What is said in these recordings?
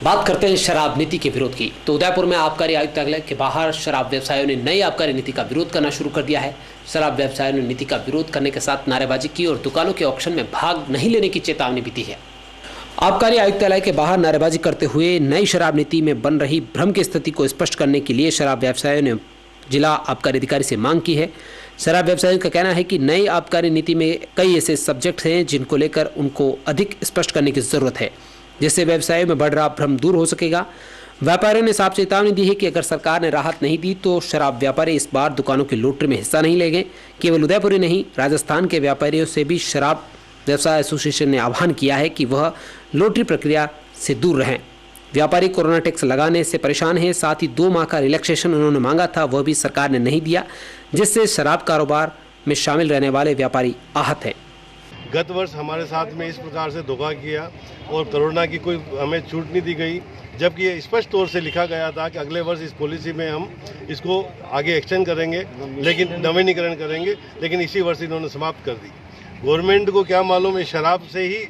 बात करते हैं शराब नीति के विरोध की। तो उदयपुर में आबकारी आयुक्तालय के बाहर शराब व्यवसायियों ने नई आबकारी नीति का विरोध करना शुरू कर दिया है। शराब व्यवसायियों ने नीति का विरोध करने के साथ नारेबाजी की और दुकानों के ऑक्शन में भाग नहीं लेने की चेतावनी भी दी है। आबकारी आयुक्तालय के बाहर नारेबाजी करते हुए नई शराब नीति में बन रही भ्रम की स्थिति को स्पष्ट करने के लिए शराब व्यवसायियों ने जिला आबकारी अधिकारी से मांग की है। शराब व्यवसायियों का कहना है कि नई आबकारी नीति में कई ऐसे सब्जेक्ट हैं जिनको लेकर उनको अधिक स्पष्ट करने की जरूरत है, जिससे व्यवसायों में बढ़ रहा भ्रम दूर हो सकेगा। व्यापारियों ने साफ चेतावनी दी है कि अगर सरकार ने राहत नहीं दी तो शराब व्यापारी इस बार दुकानों की लॉटरी में हिस्सा नहीं लेंगे। केवल उदयपुर ही नहीं, राजस्थान के व्यापारियों से भी शराब व्यवसाय एसोसिएशन ने आह्वान किया है कि वह लॉटरी प्रक्रिया से दूर रहें। व्यापारी कोरोना टैक्स लगाने से परेशान हैं। साथ ही 2 माह का रिलैक्सेशन उन्होंने मांगा था, वह भी सरकार ने नहीं दिया, जिससे शराब कारोबार में शामिल रहने वाले व्यापारी आहत हैं। गत वर्ष हमारे साथ में इस प्रकार से धोखा किया और कोरोना की कोई हमें छूट नहीं दी गई, जबकि ये स्पष्ट तौर से लिखा गया था कि अगले वर्ष इस पॉलिसी में हम इसको आगे एक्सटेंड करेंगे, लेकिन नवीनीकरण करेंगे, लेकिन इसी वर्ष इन्होंने समाप्त कर दी। गवर्नमेंट को क्या मालूम है, शराब से ही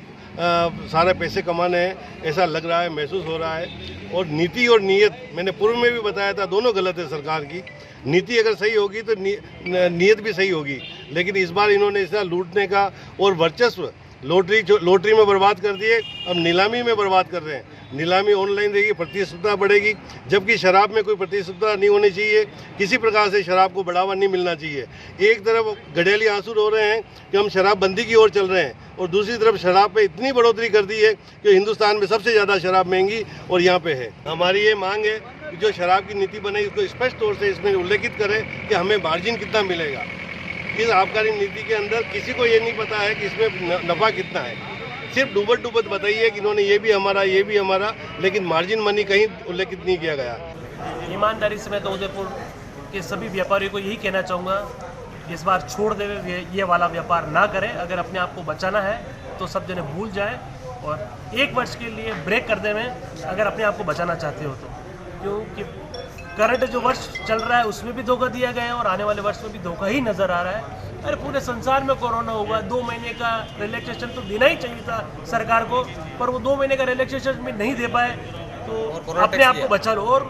सारे पैसे कमाने हैं, ऐसा लग रहा है, महसूस हो रहा है। और नीति और नीयत, मैंने पूर्व में भी बताया था, दोनों गलत है सरकार की। नीति अगर सही होगी तो नीयत भी सही होगी, लेकिन इस बार इन्होंने इतना लूटने का और वर्चस्व लॉटरी में बर्बाद कर दिए, अब नीलामी में बर्बाद कर रहे हैं। नीलामी ऑनलाइन रहेगी, प्रतिस्पर्धा बढ़ेगी, जबकि शराब में कोई प्रतिस्पर्धा नहीं होनी चाहिए। किसी प्रकार से शराब को बढ़ावा नहीं मिलना चाहिए। एक तरफ गडेली आंसू रो रहे हैं कि हम शराबबंदी की ओर चल रहे हैं, और दूसरी तरफ शराब पे इतनी बढ़ोतरी कर दी है कि हिंदुस्तान में सबसे ज़्यादा शराब महंगी और यहाँ पे है। हमारी ये मांग है कि जो शराब की नीति बने उसको स्पष्ट तौर से इसमें उल्लेखित करें कि हमें मार्जिन कितना मिलेगा। इस आबकारी नीति के अंदर किसी को ये नहीं पता है कि इसमें नफ़ा कितना है। सिर्फ डूबत बताइए कि इन्होंने ये भी हमारा, लेकिन मार्जिन मनी कहीं उल्लेखित नहीं किया गया। ईमानदारी से मैं तो उदयपुर के सभी व्यापारियों को यही कहना चाहूँगा, इस बार छोड़ दे, ये वाला व्यापार ना करें। अगर अपने आप को बचाना है तो सब जने भूल जाएं और 1 वर्ष के लिए ब्रेक कर दें, अगर अपने आप को बचाना चाहते हो तो। क्योंकि करंट जो वर्ष चल रहा है उसमें भी धोखा दिया गया है और आने वाले वर्ष में भी धोखा ही नज़र आ रहा है। अरे पूरे संसार में कोरोना हुआ, 2 महीने का रिलैक्सेशन तो देना ही चाहिए था सरकार को, पर वो 2 महीने का रिलैक्सेशन में नहीं दे पाए। तो अपने आप को बचा लो। और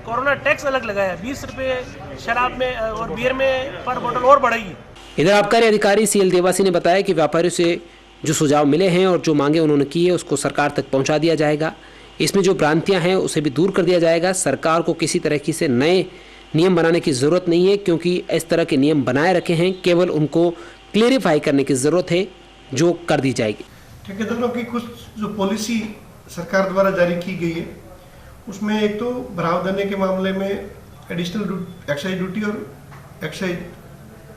कोरोना टैक्स अलग लगाया, 20 रुपये शराब में और बियर में पर बोतल और बढ़ेगी। इधर आबकारी अधिकारी CL देवासी ने बताया कि व्यापारियों से जो सुझाव मिले हैं और जो मांगे उन्होंने की है उसको सरकार तक पहुंचा दिया जाएगा। इसमें जो भ्रांतियां हैं उसे भी दूर कर दिया जाएगा। सरकार को किसी तरह की से नए नियम बनाने की ज़रूरत नहीं है, क्योंकि इस तरह के नियम बनाए रखे हैं, केवल उनको क्लियरिफाई करने की ज़रूरत है, जो कर दी जाएगी। ठेकेदारों की कुछ जो पॉलिसी सरकार द्वारा जारी की गई है उसमें एक तो बढ़ावा देने के मामले में एडिशनल एक्साइज ड्यूटी और एक्साइज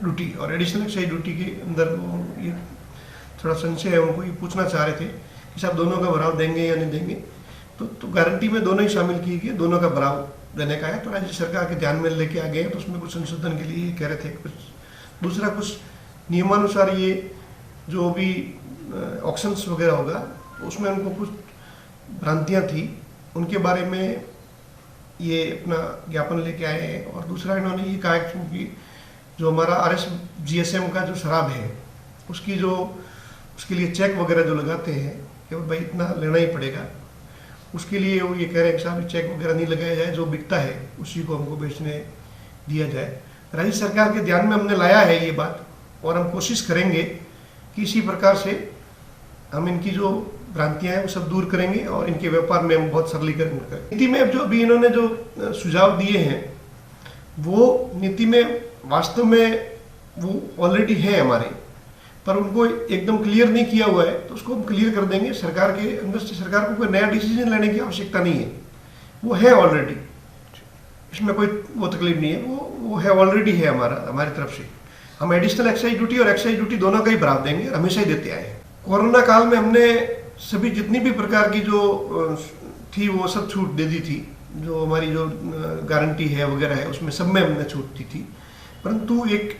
ड्यूटी और एडिशनल एक्साइज ड्यूटी के अंदर ये थोड़ा संशय है, उनको ये पूछना चाह रहे थे कि साहब दोनों का बढ़ाव देंगे या नहीं देंगे। तो गारंटी में दोनों ही शामिल की गई, दोनों का बढ़ाव देने का है। तो राज्य सरकार के ध्यान में लेके आ गए, तो उसमें कुछ संशोधन के लिए कह रहे थे। कुछ दूसरा, कुछ नियमानुसार ये जो भी ऑक्शंस वगैरह होगा उसमें उनको कुछ भ्रांतियाँ थी, उनके बारे में ये अपना ज्ञापन लेके आए हैं। और दूसरा, इन्होंने ये कहा कि जो हमारा RSGSM का जो शराब है उसके लिए चेक वगैरह जो लगाते हैं कि भाई इतना लेना ही पड़ेगा, उसके लिए वो ये कह रहे हैं कि साहब चेक वगैरह नहीं लगाया जाए, जो बिकता है उसी को हमको बेचने दिया जाए। राज्य सरकार के ध्यान में हमने लाया है ये बात, और हम कोशिश करेंगे कि इसी प्रकार से हम इनकी जो भ्रांतियां हैं वो सब दूर करेंगे और इनके व्यापार में हम बहुत सरलीकरण करेंगे। नीति में जो अभी इन्होंने जो सुझाव दिए हैं वो नीति में वास्तव में वो ऑलरेडी है हमारे, पर उनको एकदम क्लियर नहीं किया हुआ है, तो उसको हम क्लियर कर देंगे। सरकार के अंदर से सरकार को कोई नया डिसीजन लेने की आवश्यकता नहीं है, वो है ऑलरेडी, इसमें कोई वो तकलीफ नहीं है, वो है ऑलरेडी है हमारी तरफ से। हम एडिशनल एक्साइज ड्यूटी और एक्साइज ड्यूटी दोनों का ही बढ़ाव देंगे, हमेशा ही देते आए हैं। कोरोना काल में हमने सभी जितनी भी प्रकार की जो थी वो सब छूट दे दी थी, जो हमारी जो गारंटी है वगैरह है उसमें सब में हमने छूट दी थी। परंतु एक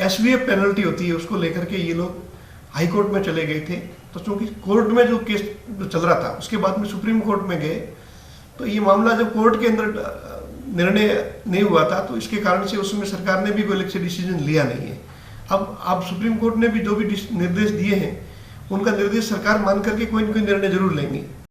SVF पेनल्टी होती है, उसको लेकर के ये लोग हाई कोर्ट में चले गए थे। तो चूँकि कोर्ट में जो केस जो चल रहा था उसके बाद में सुप्रीम कोर्ट में गए, तो ये मामला जब कोर्ट के अंदर निर्णय नहीं हुआ था, तो इसके कारण से उसमें सरकार ने भी कोई अलग से डिसीजन लिया नहीं है। अब सुप्रीम कोर्ट ने भी जो भी निर्देश दिए हैं उनका निर्देश सरकार मान करके कोई न कोई निर्णय जरूर लेंगी।